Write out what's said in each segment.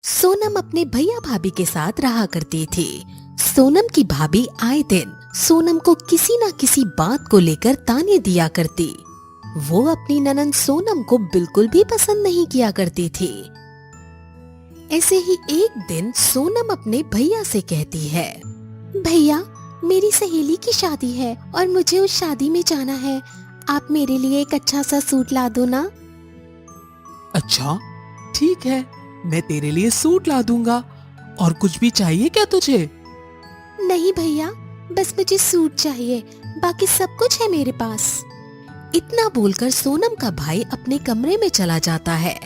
सोनम अपने भैया भाभी के साथ रहा करती थी। सोनम की भाभी आए दिन सोनम को किसी न किसी बात को लेकर ताने दिया करती। वो अपनी ननंद सोनम को बिल्कुल भी पसंद नहीं किया करती थी। ऐसे ही एक दिन सोनम अपने भैया से कहती है, भैया मेरी सहेली की शादी है और मुझे उस शादी में जाना है। आप मेरे लिए एक अच्छा सा सूट ला दो ना। अच्छा ठीक है, मैं तेरे लिए सूट ला दूंगा। और कुछ भी चाहिए क्या तुझे? नहीं भैया, बस मुझे सूट चाहिए, बाकी सब कुछ है मेरे पास। इतना बोलकर सोनम का भाई अपने कमरे में चला जाता है।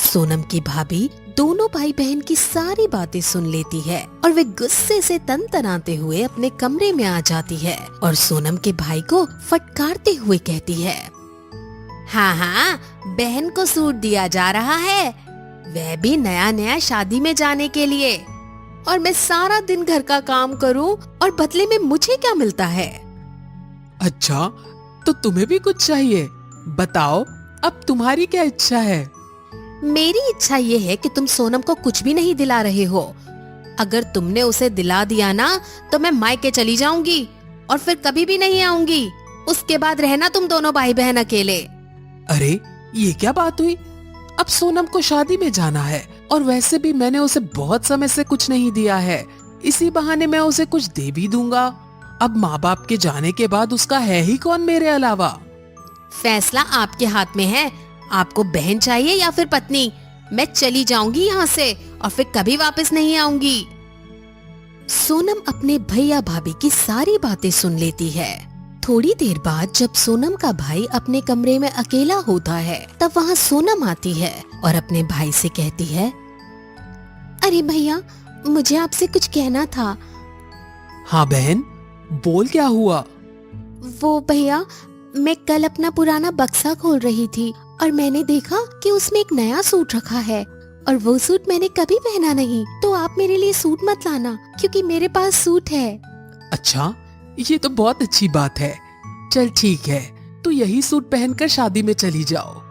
सोनम की भाभी दोनों भाई बहन की सारी बातें सुन लेती है और वे गुस्से से तनतनाते हुए अपने कमरे में आ जाती है और सोनम के भाई को फटकारते हुए कहती है, हाँ हाँ, बहन को सूट दिया जा रहा है, वह भी नया नया शादी में जाने के लिए, और मैं सारा दिन घर का काम करूं और बदले में मुझे क्या मिलता है? अच्छा तो तुम्हें भी कुछ चाहिए? बताओ अब तुम्हारी क्या इच्छा है? मेरी इच्छा ये है कि तुम सोनम को कुछ भी नहीं दिला रहे हो। अगर तुमने उसे दिला दिया ना तो मैं मायके चली जाऊंगी और फिर कभी भी नहीं आऊंगी। उसके बाद रहना तुम दोनों भाई बहन अकेले। अरे ये क्या बात हुई? अब सोनम को शादी में जाना है और वैसे भी मैंने उसे बहुत समय से कुछ नहीं दिया है, इसी बहाने मैं उसे कुछ दे भी दूंगा। अब माँ बाप के जाने के बाद उसका है ही कौन मेरे अलावा? फैसला आपके हाथ में है। आपको बहन चाहिए या फिर पत्नी? मैं चली जाऊंगी यहाँ से और फिर कभी वापस नहीं आऊंगी। सोनम अपने भैया भाभी की सारी बातें सुन लेती है। थोड़ी देर बाद जब सोनम का भाई अपने कमरे में अकेला होता है तब वहाँ सोनम आती है और अपने भाई से कहती है, अरे भैया, मुझे आपसे कुछ कहना था। हाँ बहन, बोल क्या हुआ? वो भैया, मैं कल अपना पुराना बक्सा खोल रही थी और मैंने देखा कि उसमें एक नया सूट रखा है और वो सूट मैंने कभी पहना नहीं, तो आप मेरे लिए सूट मत लाना क्योंकि मेरे पास सूट है। अच्छा, ये तो बहुत अच्छी बात है। चल ठीक है, तू यही सूट पहनकर शादी में चली जाओ।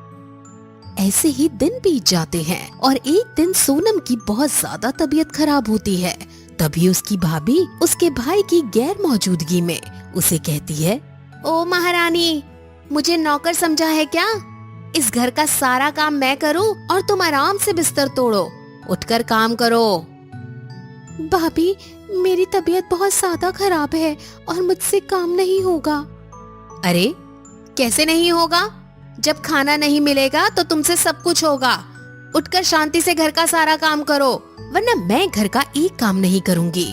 ऐसे ही दिन बीत जाते हैं और एक दिन सोनम की बहुत ज्यादा तबीयत खराब होती है। तभी उसकी भाभी उसके भाई की गैर मौजूदगी में उसे कहती है, ओ महारानी, मुझे नौकर समझा है क्या? इस घर का सारा काम मैं करूं और तुम आराम से बिस्तर तोड़ो। उठकर काम करो। भाभी, मेरी तबीयत बहुत ज्यादा खराब है और मुझसे काम नहीं होगा। अरे कैसे नहीं होगा? जब खाना नहीं मिलेगा तो तुमसे सब कुछ होगा। उठकर शांति से घर का सारा काम करो, वरना मैं घर का एक काम नहीं करूंगी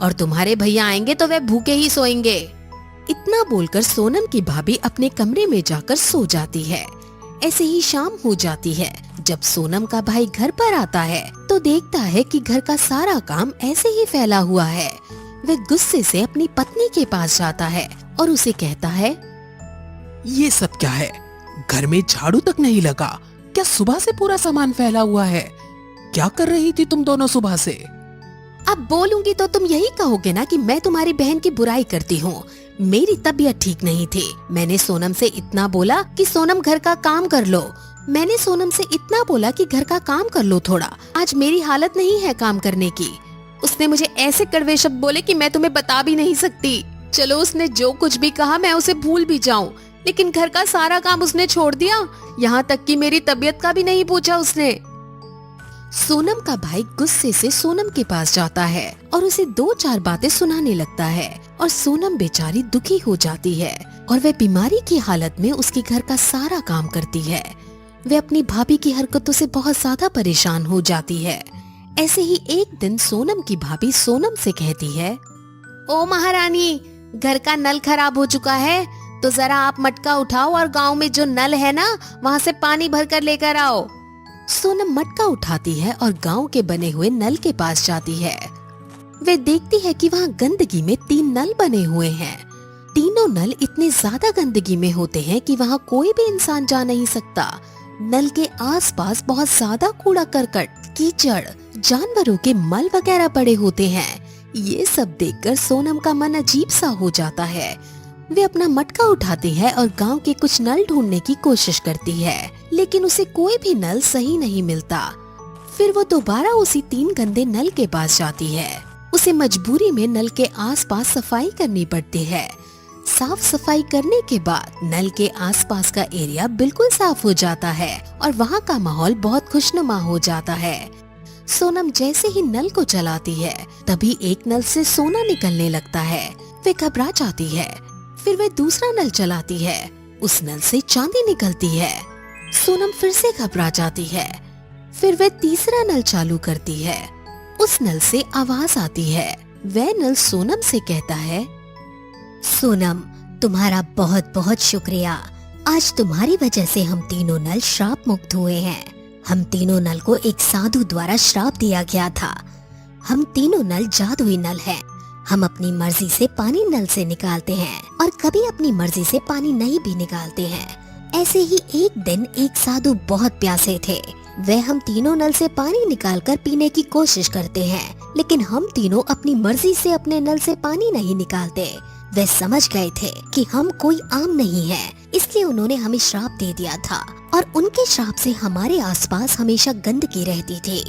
और तुम्हारे भैया आएंगे तो वे भूखे ही सोएंगे। इतना बोलकर सोनम की भाभी अपने कमरे में जाकर सो जाती है। ऐसे ही शाम हो जाती है। जब सोनम का भाई घर पर आता है तो देखता है कि घर का सारा काम ऐसे ही फैला हुआ है। वे गुस्से से अपनी पत्नी के पास जाता है और उसे कहता है, ये सब क्या है? घर में झाड़ू तक नहीं लगा क्या? सुबह से पूरा सामान फैला हुआ है। क्या कर रही थी तुम दोनों सुबह से? अब बोलूंगी तो तुम यही कहोगे ना कि मैं तुम्हारी बहन की बुराई करती हूँ। मेरी तबीयत ठीक नहीं थी। मैंने सोनम से इतना बोला कि सोनम घर का काम कर लो। मैंने सोनम से इतना बोला कि घर का काम कर लो थोड़ा। आज मेरी हालत नहीं है काम करने की। उसने मुझे ऐसे कड़वे शब्द बोले कि मैं तुम्हें बता भी नहीं सकती। चलो उसने जो कुछ भी कहा मैं उसे भूल भी जाऊं, लेकिन घर का सारा काम उसने छोड़ दिया। यहाँ तक कि मेरी तबीयत का भी नहीं पूछा उसने। सोनम का भाई गुस्से से सोनम के पास जाता है और उसे 2-4 बातें सुनाने लगता है और सोनम बेचारी दुखी हो जाती है और वह बीमारी की हालत में उसके घर का सारा काम करती है। वह अपनी भाभी की हरकतों से बहुत ज्यादा परेशान हो जाती है। ऐसे ही एक दिन सोनम की भाभी सोनम से कहती है, ओ महारानी, घर का नल खराब हो चुका है, तो जरा आप मटका उठाओ और गांव में जो नल है ना वहाँ से पानी भर कर लेकर आओ। सोनम मटका उठाती है और गांव के बने हुए नल के पास जाती है। वे देखती है कि वहाँ गंदगी में 3 नल बने हुए हैं। तीनों नल इतने ज्यादा गंदगी में होते हैं कि वहाँ कोई भी इंसान जा नहीं सकता। नल के आसपास बहुत ज्यादा कूड़ा करकट, कीचड़, जानवरों के मल वगैरह पड़े होते हैं। ये सब देखकर सोनम का मन अजीब सा हो जाता है। वे अपना मटका उठाती है और गांव के कुछ नल ढूंढने की कोशिश करती है, लेकिन उसे कोई भी नल सही नहीं मिलता। फिर वो दोबारा उसी 3 गंदे नल के पास जाती है। उसे मजबूरी में नल के आसपास सफाई करनी पड़ती है। साफ सफाई करने के बाद नल के आसपास का एरिया बिल्कुल साफ हो जाता है और वहाँ का माहौल बहुत खुशनुमा हो जाता है। सोनम जैसे ही नल को चलाती है तभी एक नल से सोना निकलने लगता है। वे घबरा जाती है। फिर वे दूसरा नल चलाती है, उस नल से चांदी निकलती है। सोनम फिर से घबरा जाती है। फिर वे तीसरा नल चालू करती है, उस नल से आवाज आती है। वह नल सोनम से कहता है, सोनम, तुम्हारा बहुत बहुत शुक्रिया। आज तुम्हारी वजह से हम तीनों नल श्राप मुक्त हुए हैं। हम तीनों नल को एक साधु द्वारा श्राप दिया गया था। हम तीनों नल जादुई नल हैं। हम अपनी मर्जी से पानी नल से निकालते हैं और कभी अपनी मर्जी से पानी नहीं भी निकालते हैं। ऐसे ही एक दिन एक साधु बहुत प्यासे थे। वह हम तीनों नल से पानी निकालकर पीने की कोशिश करते हैं, लेकिन हम तीनों अपनी मर्जी से अपने नल से पानी नहीं निकालते। वे समझ गए थे कि हम कोई आम नहीं है, इसलिए उन्होंने हमें श्राप दे दिया था और उनके श्राप से हमारे आसपास हमेशा गंदगी रहती थी।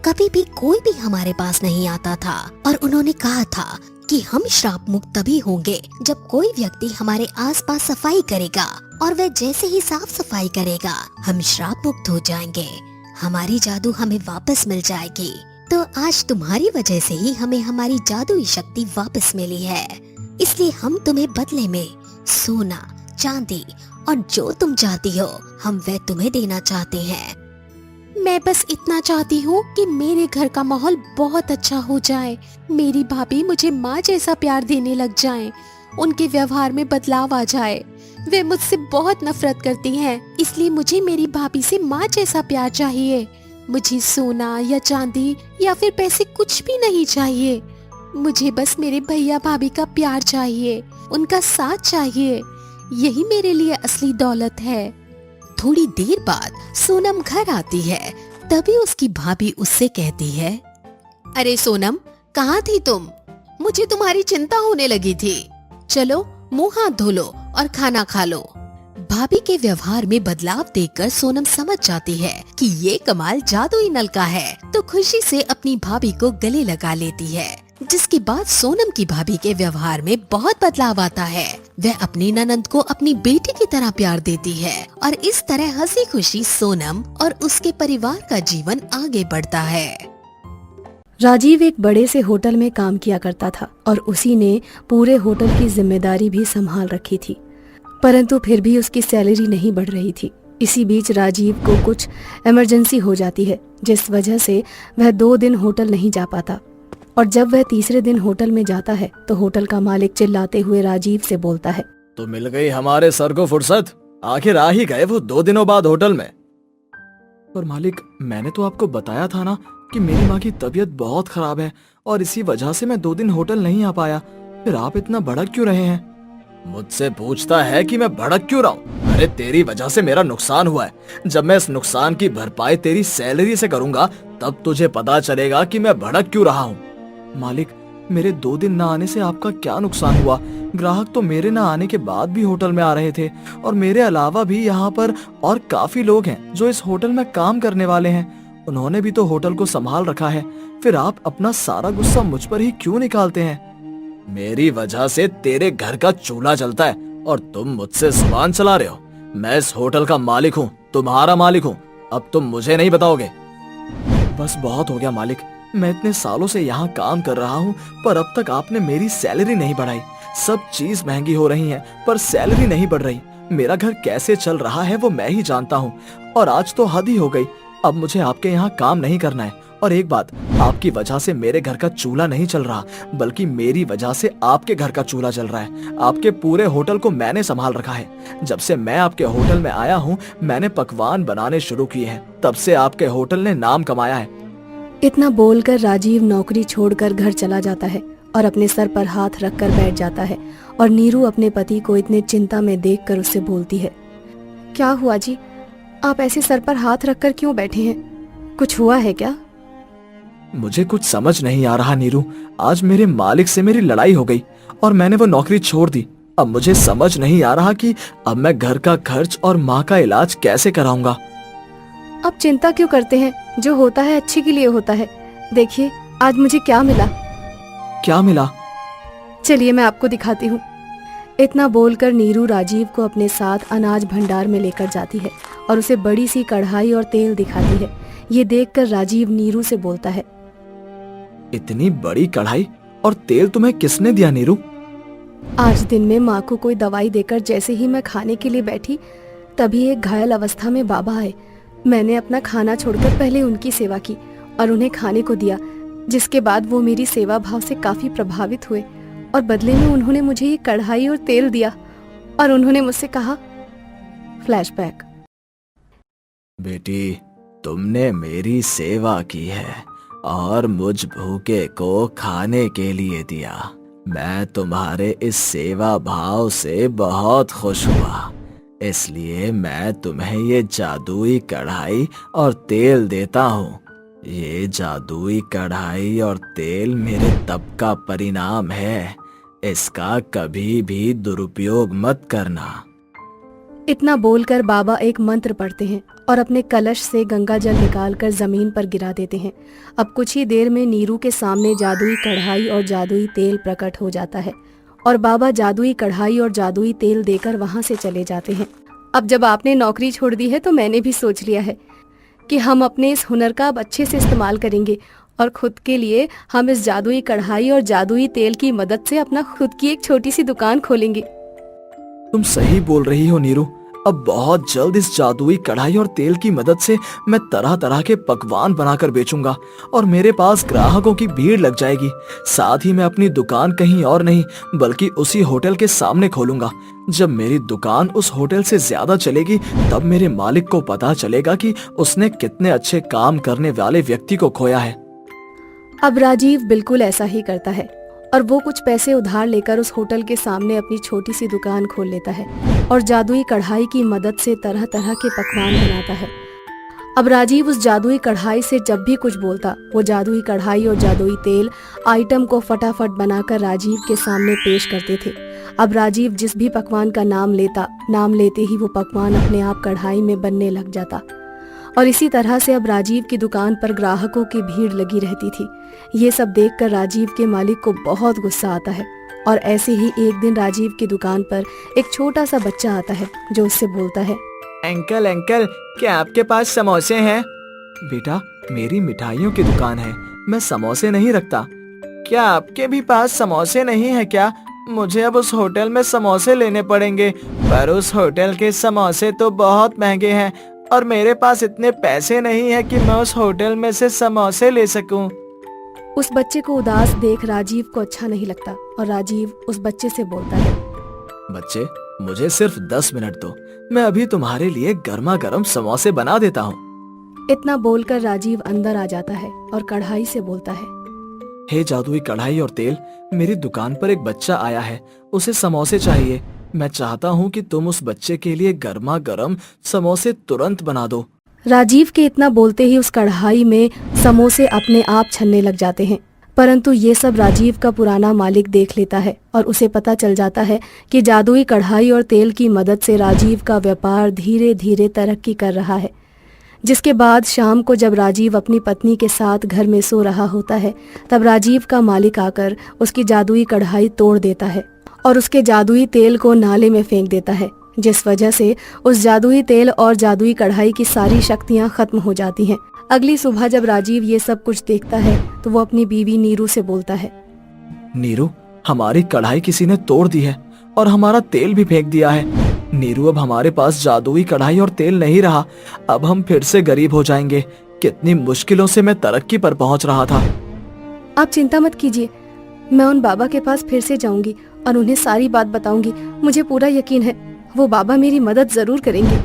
कभी भी कोई भी हमारे पास नहीं आता था और उन्होंने कहा था कि हम श्राप मुक्त तभी होंगे जब कोई व्यक्ति हमारे आसपास सफाई करेगा, और वह जैसे ही साफ सफाई करेगा हम श्राप मुक्त हो जाएंगे। हमारी जादू हमें वापस मिल जाएगी। तो आज तुम्हारी वजह से ही हमें हमारी जादुई शक्ति वापस मिली है, इसलिए हम तुम्हें बदले में सोना, चांदी और जो तुम चाहती हो हम वह तुम्हें देना चाहते हैं। मैं बस इतना चाहती हूँ कि मेरे घर का माहौल बहुत अच्छा हो जाए। मेरी भाभी मुझे माँ जैसा प्यार देने लग जाएं, उनके व्यवहार में बदलाव आ जाए। वे मुझसे बहुत नफरत करती हैं, इसलिए मुझे मेरी भाभी से माँ जैसा प्यार चाहिए। मुझे सोना या चांदी या फिर पैसे कुछ भी नहीं चाहिए। मुझे बस मेरे भैया भाभी का प्यार चाहिए, उनका साथ चाहिए। यही मेरे लिए असली दौलत है। थोड़ी देर बाद सोनम घर आती है। तभी उसकी भाभी उससे कहती है, अरे सोनम, कहाँ थी तुम? मुझे तुम्हारी चिंता होने लगी थी। चलो मुंह हाथ धो लो और खाना खा लो। भाभी के व्यवहार में बदलाव देखकर सोनम समझ जाती है कि ये कमाल जादुई नल का है, तो खुशी से अपनी भाभी को गले लगा लेती है। जिसके बाद सोनम की भाभी के व्यवहार में बहुत बदलाव आता है। वह अपनी ननंद को अपनी बेटी की तरह प्यार देती है और इस तरह हंसी खुशी सोनम और उसके परिवार का जीवन आगे बढ़ता है। राजीव एक बड़े से होटल में काम किया करता था और उसी ने पूरे होटल की जिम्मेदारी भी संभाल रखी थी, परंतु फिर भी उसकी सैलरी नहीं बढ़ रही थी। इसी बीच राजीव को कुछ इमरजेंसी हो जाती है, जिस वजह से वह 2 दिन होटल नहीं जा पाता। और जब वह तीसरे दिन होटल में जाता है तो होटल का मालिक चिल्लाते हुए राजीव से बोलता है, तो मिल गई हमारे सर को फुर्सत। आखिर आ ही गए वो 2 दिनों बाद होटल में। पर मालिक, मैंने तो आपको बताया था ना कि मेरी माँ की तबीयत बहुत खराब है और इसी वजह से मैं 2 दिन होटल नहीं आ पाया। फिर आप इतना भड़क क्यों रहे हैं? मुझसे पूछता है कि मैं भड़क क्यों रहा हूँ? अरे तेरी वजह से मेरा नुकसान हुआ है। जब मैं इस नुकसान की भरपाई तेरी सैलरी से करूंगा तब तुझे पता चलेगा कि मैं भड़क क्यों रहा हूँ। मालिक, मेरे 2 दिन न आने से आपका क्या नुकसान हुआ? ग्राहक तो मेरे न आने के बाद भी होटल में आ रहे थे और मेरे अलावा भी यहाँ पर और काफी लोग हैं जो इस होटल में काम करने वाले हैं। उन्होंने भी तो होटल को संभाल रखा है। फिर आप अपना सारा गुस्सा मुझ पर ही क्यों निकालते हैं? मेरी वजह से तेरे घर का चूल्हा जलता है और तुम मुझसे जुबान चला रहे हो। मैं इस होटल का मालिक हूँ, तुम्हारा मालिक हूँ। अब तुम मुझे नहीं बताओगे? बस बहुत हो गया मालिक। मैं इतने सालों से यहाँ काम कर रहा हूँ पर अब तक आपने मेरी सैलरी नहीं बढ़ाई। सब चीज महंगी हो रही है पर सैलरी नहीं बढ़ रही। मेरा घर कैसे चल रहा है वो मैं ही जानता हूँ और आज तो हद ही हो गई। अब मुझे आपके यहाँ काम नहीं करना है। और एक बात, आपकी वजह से मेरे घर का चूल्हा नहीं चल रहा बल्कि मेरी वजह से आपके घर का चूल्हा चल रहा है। आपके पूरे होटल को मैंने संभाल रखा है। जब से मैं आपके होटल में आया हूँ मैंने पकवान बनाने शुरू किए हैं, तब से आपके होटल ने नाम कमाया है। इतना बोलकर राजीव नौकरी छोड़कर घर चला जाता है और अपने सर पर हाथ रखकर बैठ जाता है। और नीरू अपने पति को इतने चिंता में देखकर उससे बोलती है, क्या हुआ जी? आप ऐसे सर पर हाथ रखकर क्यों बैठे हैं? कुछ हुआ है क्या? मुझे कुछ समझ नहीं आ रहा नीरू। आज मेरे मालिक से मेरी लड़ाई हो गई और मैंने वो नौकरी छोड़ दी। अब मुझे समझ नहीं आ रहा कि अब मैं घर का खर्च और माँ का इलाज कैसे कराऊंगा। आप चिंता क्यों करते हैं? जो होता है अच्छे के लिए होता है। देखिए आज मुझे क्या मिला। क्या मिला? चलिए मैं आपको दिखाती हूँ। इतना बोलकर नीरू राजीव को अपने साथ अनाज भंडार में लेकर जाती है और उसे बड़ी सी कढ़ाई और तेल दिखाती है। ये देखकर राजीव नीरू से बोलता है, इतनी बड़ी कढ़ाई और तेल तुम्हें किसने दिया नीरू? आज दिन में माँ को कोई दवाई देकर जैसे ही मैं खाने के लिए बैठी तभी एक घायल अवस्था में बाबा आए। मैंने अपना खाना छोड़कर पहले उनकी सेवा की और उन्हें खाने को दिया, जिसके बाद वो मेरी सेवा भाव से काफी प्रभावित हुए और बदले में उन्होंने मुझे ये कढ़ाई और तेल दिया और उन्होंने मुझसे कहा। फ्लैशबैक। बेटी, तुमने मेरी सेवा की है और मुझ भूखे को खाने के लिए दिया। मैं तुम्हारे इस सेवा भाव से बहुत खुश हुआ, इसलिए मैं तुम्हें ये जादुई कढ़ाई और तेल देता हूँ। ये जादुई कढ़ाई और तेल मेरे तप का परिणाम है, इसका कभी भी दुरुपयोग मत करना। इतना बोलकर बाबा एक मंत्र पढ़ते हैं और अपने कलश से गंगा जल निकालकर जमीन पर गिरा देते हैं। अब कुछ ही देर में नीरू के सामने जादुई कढ़ाई और जादुई तेल प्रकट हो जाता है और बाबा जादुई कढ़ाई और जादुई तेल देकर वहां से चले जाते हैं। अब जब आपने नौकरी छोड़ दी है तो मैंने भी सोच लिया है कि हम अपने इस हुनर का अब अच्छे से इस्तेमाल करेंगे और खुद के लिए हम इस जादुई कढ़ाई और जादुई तेल की मदद से अपना खुद की एक छोटी सी दुकान खोलेंगे। तुम सही बोल रही हो नीरू। अब बहुत जल्द इस जादुई कढ़ाई और तेल की मदद से मैं तरह तरह के पकवान बनाकर बेचूंगा और मेरे पास ग्राहकों की भीड़ लग जाएगी। साथ ही मैं अपनी दुकान कहीं और नहीं बल्कि उसी होटल के सामने खोलूंगा। जब मेरी दुकान उस होटल से ज्यादा चलेगी तब मेरे मालिक को पता चलेगा कि उसने कितने अच्छे काम करने वाले व्यक्ति को खोया है। अब राजीव बिल्कुल ऐसा ही करता है और वो कुछ पैसे उधार लेकर उस होटल के सामने अपनी छोटी सी दुकान खोल लेता है और जादुई कढ़ाई की मदद से तरह तरह के पकवान बनाता है। अब राजीव उस जादुई कढ़ाई से जब भी कुछ बोलता, वो जादुई कढ़ाई और जादुई तेल आइटम को फटाफट बनाकर राजीव के सामने पेश करते थे। अब राजीव जिस भी पकवान का नाम लेता, नाम लेते ही वो पकवान अपने आप कढ़ाई में बनने लग जाता और इसी तरह से अब राजीव की दुकान पर ग्राहकों की भीड़ लगी रहती थी। ये सब देखकर राजीव के मालिक को बहुत गुस्सा आता है और ऐसे ही एक दिन राजीव की दुकान पर एक छोटा सा बच्चा आता है जो उससे बोलता है, अंकल अंकल, क्या आपके पास समोसे हैं? बेटा, मेरी मिठाइयों की दुकान है, मैं समोसे नहीं रखता। क्या आपके भी पास समोसे नहीं है क्या? मुझे अब उस होटल में समोसे लेने पड़ेंगे, पर उस होटल के समोसे तो बहुत महंगे हैं और मेरे पास इतने पैसे नहीं है कि मैं उस होटल में से समोसे ले सकूं। उस बच्चे को उदास देख राजीव को अच्छा नहीं लगता और राजीव उस बच्चे से बोलता है, बच्चे, मुझे सिर्फ 10 मिनट दो, मैं अभी तुम्हारे लिए गर्मा गर्म समोसे बना देता हूँ। इतना बोलकर राजीव अंदर आ जाता है और कढ़ाई से बोलता है, हे जादुई कढ़ाई और तेल, मेरी दुकान पर एक बच्चा आया है, उसे समोसे चाहिए। मैं चाहता हूँ कि तुम उस बच्चे के लिए गर्मा गर्म समोसे तुरंत बना दो। राजीव के इतना बोलते ही उस कढ़ाई में समोसे अपने आप छनने लग जाते हैं, परंतु ये सब राजीव का पुराना मालिक देख लेता है और उसे पता चल जाता है कि जादुई कढ़ाई और तेल की मदद से राजीव का व्यापार धीरे धीरे तरक्की कर रहा है। जिसके बाद शाम को जब राजीव अपनी पत्नी के साथ घर में सो रहा होता है तब राजीव का मालिक आकर उसकी जादुई कढ़ाई तोड़ देता है और उसके जादुई तेल को नाले में फेंक देता है, जिस वजह से उस जादुई तेल और जादुई कढ़ाई की सारी शक्तियां खत्म हो जाती हैं। अगली सुबह जब राजीव ये सब कुछ देखता है तो वो अपनी बीवी नीरू से बोलता है, नीरू, हमारी कढ़ाई किसी ने तोड़ दी है और हमारा तेल भी फेंक दिया है। नीरू, अब हमारे पास जादुई कढ़ाई और तेल नहीं रहा, अब हम फिर से गरीब हो जाएंगे। कितनी मुश्किलों से मैं तरक्की पर पहुंच रहा था। आप चिंता मत कीजिए, मैं उन बाबा के पास फिर से जाऊंगी और उन्हें सारी बात बताऊंगी। मुझे पूरा यकीन है वो बाबा मेरी मदद जरूर करेंगे।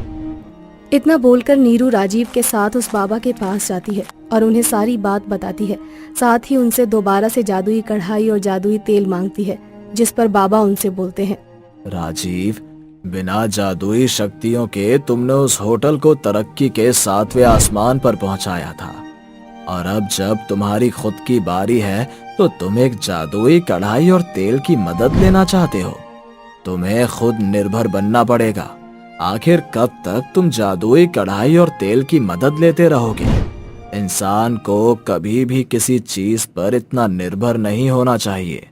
इतना बोलकर नीरू राजीव के साथ उस बाबा के पास जाती है और उन्हें सारी बात बताती है। साथ ही उनसे दोबारा से जादुई कढ़ाई और जादुई तेल मांगती है, जिस पर बाबा उनसे बोलते हैं, राजीव, बिना जादुई शक्तियों के तुमने उस होटल को तरक्की के 7वें आसमान पर पहुंचाया था और अब जब तुम्हारी खुद की बारी है तो तुम एक जादुई कढ़ाई और तेल की मदद लेना चाहते हो। तुम्हें खुद निर्भर बनना पड़ेगा आखिर कब तक तुम जादुई कढ़ाई और तेल की मदद लेते रहोगे? इंसान को कभी भी किसी चीज पर इतना निर्भर नहीं होना चाहिए।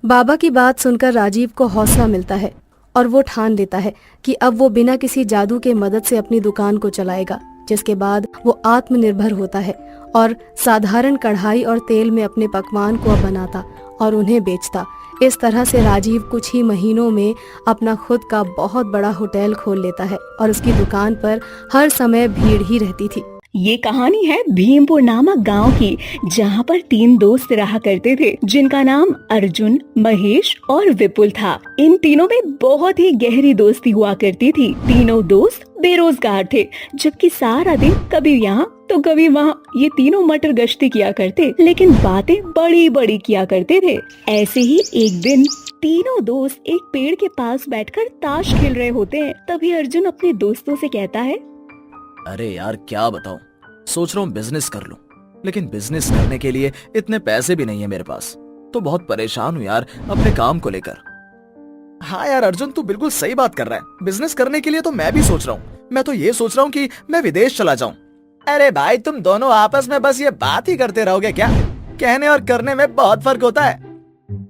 बाबा की बात सुनकर राजीव को हौसला मिलता है और वो ठान लेता है कि अब वो बिना किसी जादू के मदद से अपनी दुकान को चलाएगा, जिसके बाद वो आत्मनिर्भर होता है और साधारण कढ़ाई और तेल में अपने पकवान को बनाता और उन्हें बेचता। इस तरह से राजीव कुछ ही महीनों में अपना खुद का बहुत बड़ा होटल खोल लेता है और उसकी दुकान पर हर समय भीड़ ही रहती थी। ये कहानी है भीमपुर नामक गांव की, जहां पर 3 दोस्त रहा करते थे, जिनका नाम अर्जुन, महेश और विपुल था। इन तीनों में बहुत ही गहरी दोस्ती हुआ करती थी। तीनों दोस्त बेरोजगार थे, जबकि सारा दिन कभी यहाँ तो कभी वहाँ ये तीनों मटर गश्ती किया करते, लेकिन बातें बड़ी बड़ी किया करते थे। ऐसे ही एक दिन तीनों दोस्त एक पेड़ के पास बैठकर ताश खेल रहे होते हैं। तभी अर्जुन अपने दोस्तों से कहता है, अरे यार क्या बताऊं, सोच रहा हूँ बिजनेस कर लूं, लेकिन बिजनेस करने के लिए इतने पैसे भी नहीं है मेरे पास, तो बहुत परेशान हूँ यार अपने काम को लेकर। हाँ यार अर्जुन, तू बिल्कुल सही बात कर रहा है। बिजनेस करने के लिए तो मैं भी सोच रहा हूँ। मैं तो ये सोच रहा हूँ कि मैं विदेश चला जाऊँ। अरे भाई, तुम दोनों आपस में बस ये बात ही करते रहोगे क्या? कहने और करने में बहुत फर्क होता है।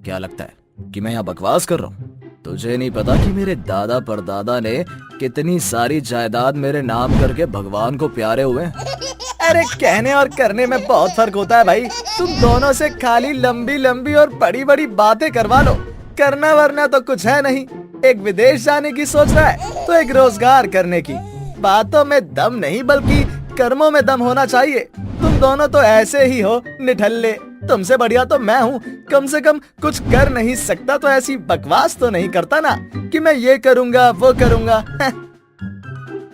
क्या लगता है कि मैं यहाँ बकवास कर रहा हूँ? तुझे नहीं पता कि मेरे दादा परदादा ने कितनी सारी जायदाद मेरे नाम करके भगवान को प्यारे हुए। अरे कहने और करने में बहुत फर्क होता है भाई। तुम दोनों से खाली लंबी लंबी और बड़ी बड़ी बातें करवा लो, करना वरना तो कुछ है नहीं। एक विदेश जाने की सोच रहा है तो एक रोजगार करने की। बातों में दम नहीं बल्कि कर्मों में दम होना चाहिए। तुम दोनों तो ऐसे ही हो निठल्ले। तुमसे बढ़िया तो मैं हूँ, कम से कम कुछ कर नहीं सकता तो ऐसी बकवास तो नहीं करता ना कि मैं ये करूँगा वो करूँगा।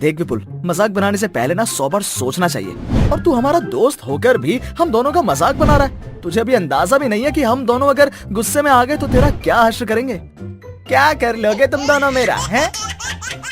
देख विपुल, मजाक बनाने से पहले ना 100 बार सोचना चाहिए। और तू हमारा दोस्त होकर भी हम दोनों का मजाक बना रहा है। तुझे अभी अंदाजा भी नहीं है कि हम दोनों अगर गुस्से में आ गए तो तेरा क्या हश्र करेंगे। क्या कर लोगे तुम दोनों मेरा, हैं?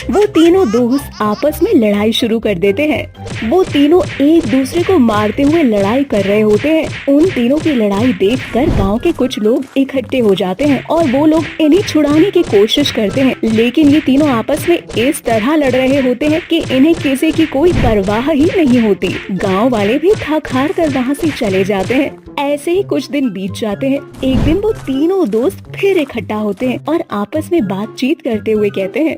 वो तीनों दोस्त आपस में लड़ाई शुरू कर देते हैं। वो तीनों एक दूसरे को मारते हुए लड़ाई कर रहे होते हैं। उन तीनों की लड़ाई देखकर गांव के कुछ लोग इकट्ठे हो जाते हैं और वो लोग इन्हें छुड़ाने की कोशिश करते हैं, लेकिन ये तीनों आपस में इस तरह लड़ रहे होते हैं कि इन्हें किसी की कोई परवाह ही नहीं होती। गाँव वाले भी थक हार कर वहाँ से चले जाते हैं। ऐसे ही कुछ दिन बीत जाते हैं। एक दिन वो तीनों दोस्त फिर इकट्ठा होते हैं और आपस में बातचीत करते हुए कहते हैं,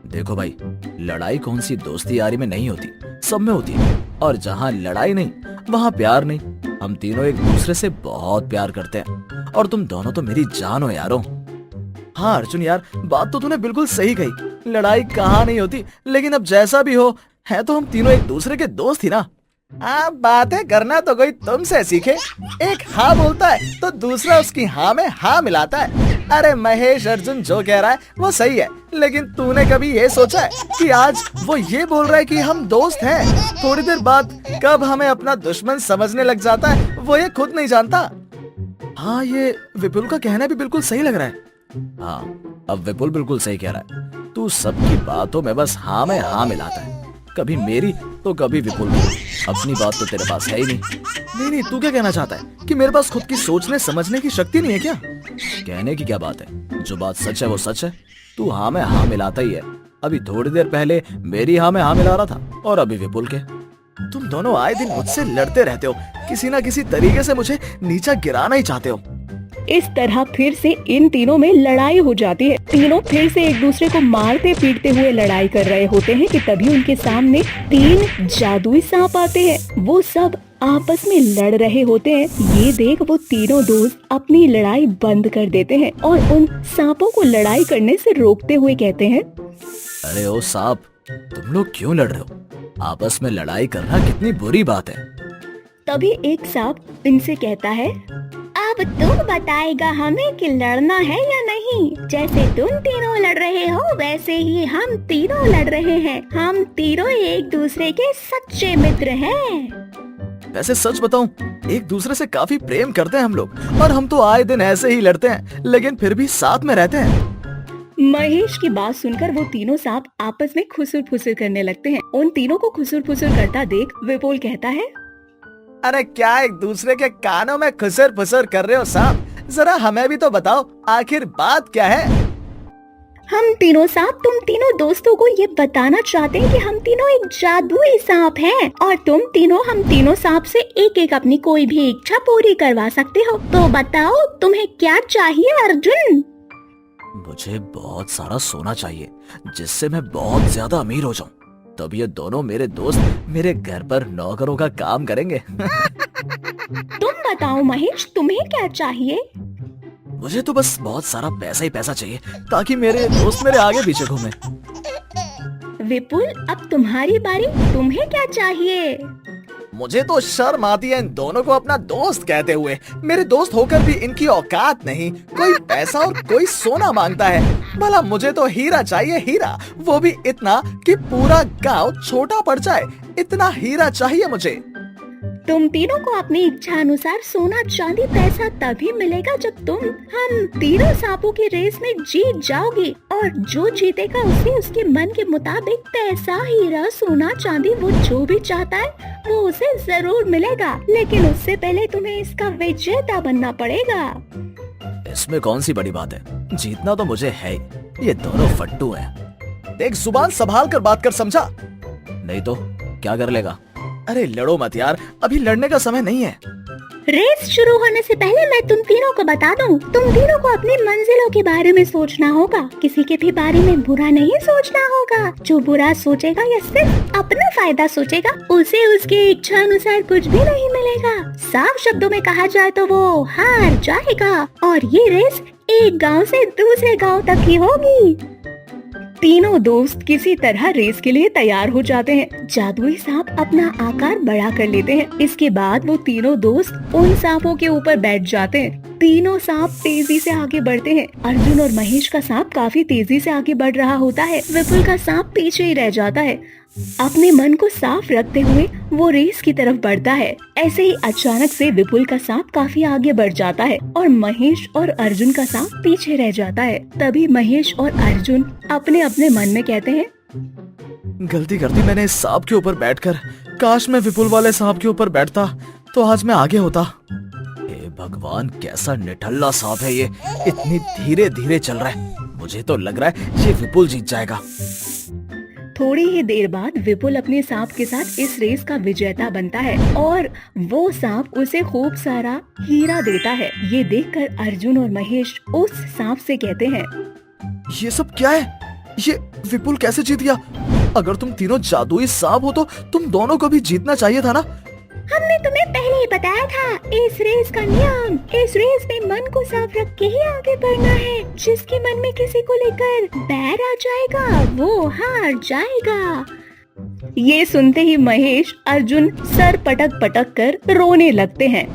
देखो भाई, लड़ाई कौन सी दोस्ती यारी में नहीं होती, सब में होती है। और जहाँ लड़ाई नहीं वहाँ प्यार नहीं। हम तीनों एक दूसरे से बहुत प्यार करते हैं और तुम दोनों तो मेरी जान हो यारो। हाँ अर्जुन यार, बात तो तूने बिल्कुल सही कही। लड़ाई कहाँ नहीं होती, लेकिन अब जैसा भी हो है तो हम तीनों एक दूसरे के दोस्त ही ना। हाँ, बातें करना तो कोई तुमसे सीखे। एक हाँ बोलता है तो दूसरा उसकी हाँ में हाँ मिलाता है। अरे महेश, अर्जुन जो कह रहा है वो सही है, लेकिन तूने कभी ये सोचा है कि आज वो ये बोल रहा है कि हम दोस्त हैं, थोड़ी देर बाद कब हमें अपना दुश्मन समझने लग जाता है वो ये खुद नहीं जानता। हाँ, ये विपुल का कहना भी बिल्कुल सही लग रहा है। हाँ, अब विपुल बिल्कुल सही कह रहा है। तू सबकी बातों में बस हाँ में हाँ मिलाता है, कभी मेरी तो कभी विपुल की। अपनी बात तो तेरे पास है ही नहीं। नहीं, तू क्या कहना चाहता है कि मेरे पास खुद की सोचने समझने की शक्ति नहीं है क्या? कहने की क्या बात है, जो बात सच है वो सच है। तू हाँ में हाँ मिलाता ही है। अभी थोड़ी देर पहले मेरी हाँ में हाँ मिला रहा था और अभी विपुल के। तुम दोनों आए दिन मुझसे लड़ते रहते हो, किसी ना किसी तरीके से मुझे नीचा गिराना ही चाहते हो। इस तरह फिर से इन तीनों में लड़ाई हो जाती है। तीनों फिर से एक दूसरे को मारते पीटते हुए लड़ाई कर रहे होते हैं कि तभी उनके सामने 3 जादुई सांप आते हैं। वो सब आपस में लड़ रहे होते हैं। ये देख वो तीनों दोस्त अपनी लड़ाई बंद कर देते हैं और उन सांपों को लड़ाई करने से रोकते हुए कहते हैं, अरे ओ सांप, तुम लोग क्यों लड़ रहे हो? आपस में लड़ाई करना कितनी बुरी बात है। तभी एक सांप इनसे कहता है, अब तुम बताएगा हमें कि लड़ना है या नहीं। जैसे तुम तीनों लड़ रहे हो वैसे ही हम तीनों लड़ रहे हैं। हम तीनों एक दूसरे के सच्चे मित्र हैं। वैसे सच बताऊं, एक दूसरे से काफी प्रेम करते हैं हम लोग, और हम तो आए दिन ऐसे ही लड़ते हैं, लेकिन फिर भी साथ में रहते हैं। महेश की बात सुनकर वो तीनों सांप आपस में खुसुर फुसुर करने लगते हैं। उन तीनों को खुसुर फुसुर करता देख विपुल कहता है, अरे क्या एक दूसरे के कानों में खुसर फुसर कर रहे हो सांप? जरा हमें भी तो बताओ, आखिर बात क्या है? हम तीनों सांप तुम तीनों दोस्तों को ये बताना चाहते हैं कि हम तीनों एक जादुई सांप हैं और तुम तीनों हम तीनों सांप से एक एक अपनी कोई भी इच्छा पूरी करवा सकते हो। तो बताओ तुम्हें क्या चाहिए अर्जुन? मुझे बहुत सारा सोना चाहिए जिससे मैं बहुत ज्यादा अमीर हो जाऊं। तब ये दोनों मेरे दोस्त मेरे घर पर नौकरों का काम करेंगे। तुम बताओ महेश, तुम्हें क्या चाहिए? मुझे तो बस बहुत सारा पैसा ही पैसा चाहिए ताकि मेरे दोस्त मेरे आगे पीछे घूमे। विपुल, अब तुम्हारी बारी, तुम्हें क्या चाहिए? मुझे तो शर्म आती है इन दोनों को अपना दोस्त कहते हुए। मेरे दोस्त होकर भी इनकी औकात नहीं, कोई पैसा और कोई सोना मांगता है। भला मुझे तो हीरा चाहिए, हीरा, वो भी इतना कि पूरा गांव छोटा पड़ जाए। इतना हीरा चाहिए मुझे। तुम तीनों को अपनी इच्छा अनुसार सोना चांदी पैसा तभी मिलेगा जब तुम हम तीनों सांपों की रेस में जीत जाओगी, और जो जीतेगा उसे उसके मन के मुताबिक पैसा हीरा सोना चांदी वो जो भी चाहता है वो उसे जरूर मिलेगा। लेकिन उससे पहले तुम्हें इसका विजेता बनना पड़ेगा। इसमें कौन सी बड़ी बात है, जीतना तो मुझे है ही। ये दोनों फट्टू हैं। देख, जुबान संभाल कर बात कर, समझा? नहीं तो क्या कर लेगा? अरे लड़ो मत यार, अभी लड़ने का समय नहीं है। रेस शुरू होने से पहले मैं तुम तीनों को बता दूं, तुम तीनों को अपनी मंजिलों के बारे में सोचना होगा। किसी के भी बारे में बुरा नहीं सोचना होगा। जो बुरा सोचेगा या सिर्फ अपना फायदा सोचेगा उसे उसकी इच्छा अनुसार कुछ भी नहीं मिलेगा। साफ शब्दों में कहा जाए तो वो हार जाएगा, और ये रेस एक गांव से दूसरे गांव तक ही होगी। तीनों दोस्त किसी तरह रेस के लिए तैयार हो जाते हैं। जादुई सांप अपना आकार बड़ा कर लेते हैं। इसके बाद वो तीनों दोस्त उन सांपों के ऊपर बैठ जाते हैं। तीनों सांप तेजी से आगे बढ़ते हैं। अर्जुन और महेश का सांप काफी तेजी से आगे बढ़ रहा होता है। विपुल का सांप पीछे ही रह जाता है। अपने मन को साफ रखते हुए वो रेस की तरफ बढ़ता है। ऐसे ही अचानक से विपुल का सांप काफी आगे बढ़ जाता है और महेश और अर्जुन का सांप पीछे रह जाता है। तभी महेश और अर्जुन अपने अपने मन में कहते हैं, गलती कर दी मैंने इस सांप के ऊपर बैठकर। काश मैं विपुल वाले सांप के ऊपर बैठता तो आज मैं आगे होता। हे भगवान, कैसा निठल्ला सांप है ये, इतनी धीरे धीरे चल रहा है। मुझे तो लग रहा है ये विपुल जीत जाएगा। थोड़ी ही देर बाद विपुल अपने सांप के साथ इस रेस का विजेता बनता है और वो सांप उसे खूब सारा हीरा देता है। ये देखकर अर्जुन और महेश उस सांप से कहते हैं, ये सब क्या है? ये विपुल कैसे जीत गया? अगर तुम तीनों जादुई सांप हो तो तुम दोनों को भी जीतना चाहिए था ना? हमने तुम्हें पहले ही बताया था इस रेस का नियम। इस रेस में मन को साफ रख के ही आगे बढ़ना है। जिसके मन में किसी को लेकर बैर आ जाएगा वो हार जाएगा। ये सुनते ही महेश अर्जुन सर पटक पटक कर रोने लगते हैं।